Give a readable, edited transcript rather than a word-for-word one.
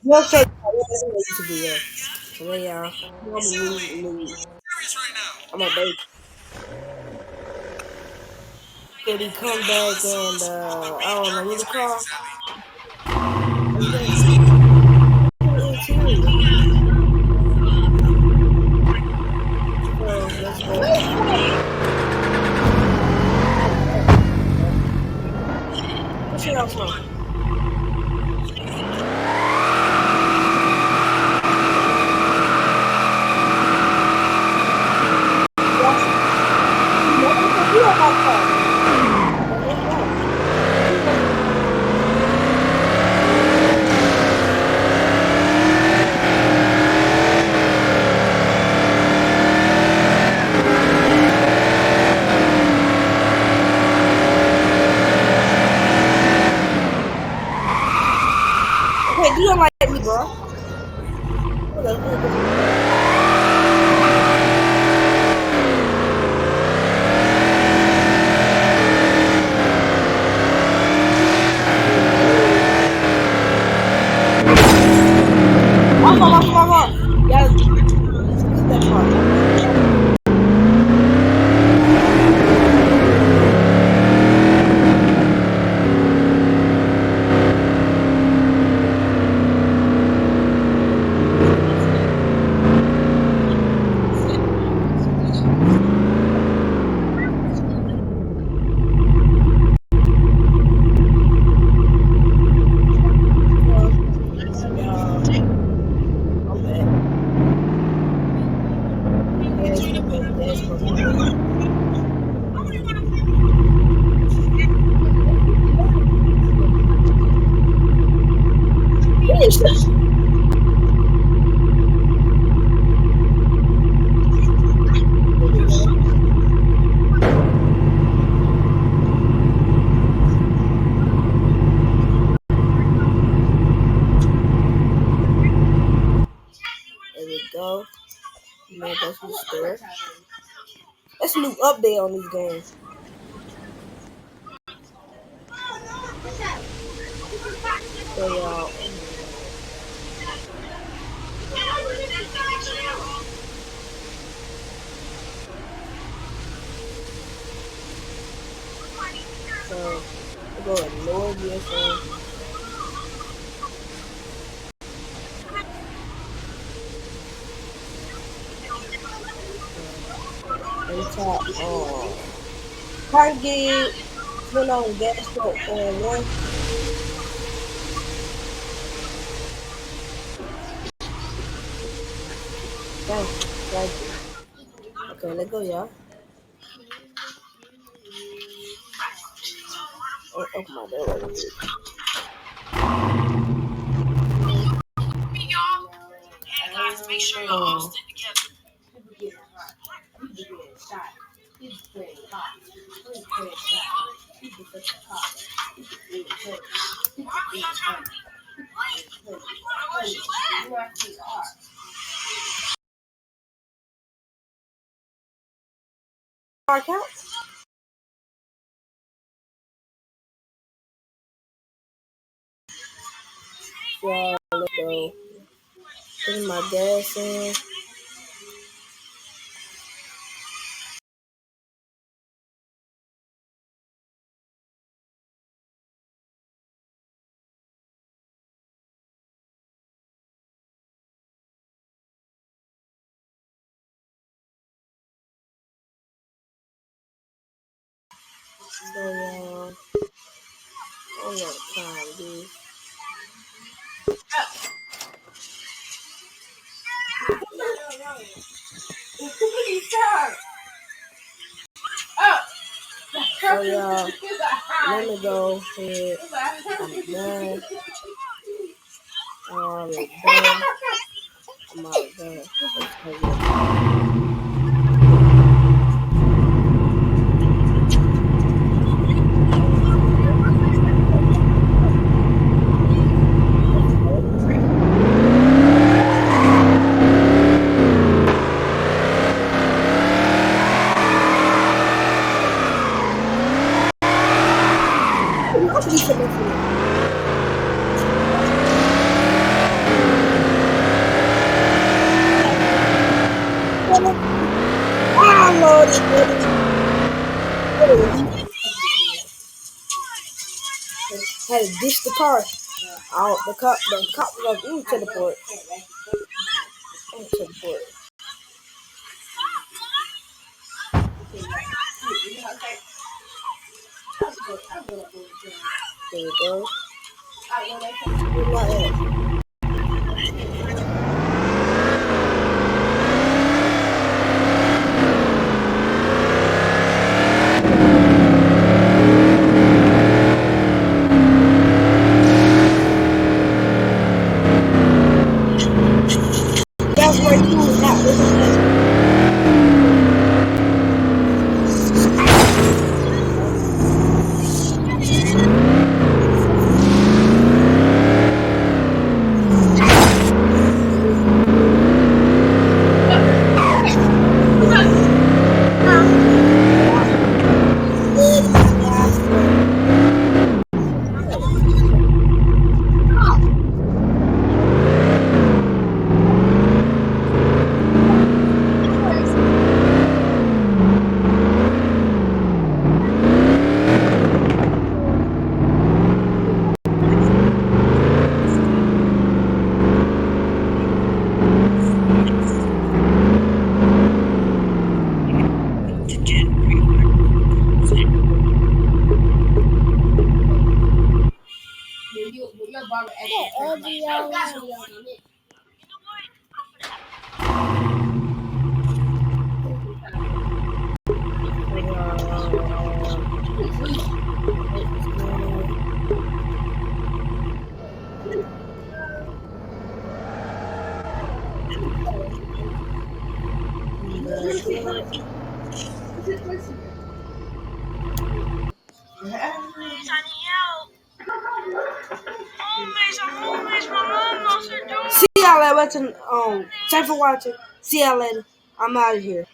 Okay, yeah, that's what I used to do, yeah. So then, I'm a baby. Did he come back and, I don't know what it's called? Interior. So, let's go. What's your from? Okay, do you like me, bro? Yeah, skip that part. Yeah, I'm back. Finish. There we go. Man, that's the store. That's a new update on these games. So y'all, so we go to Lord USO. And top Carnegie went on gas for one. Thank you. Okay, let's go, y'all. Open my door. Hey guys, make sure y'all all stick together. Our account? Yeah, let's go. Putting my gas in. So, I don't know what time, dude. So, let me go ahead. I'm done. I'm already done. I'm already done. gotta ditch the car. Out the cop was like, teleport. Teleport. There we go. Where am I at? That's where you was not listening. See y'all later. Thanks for watching. See y'all later. I'm out of here.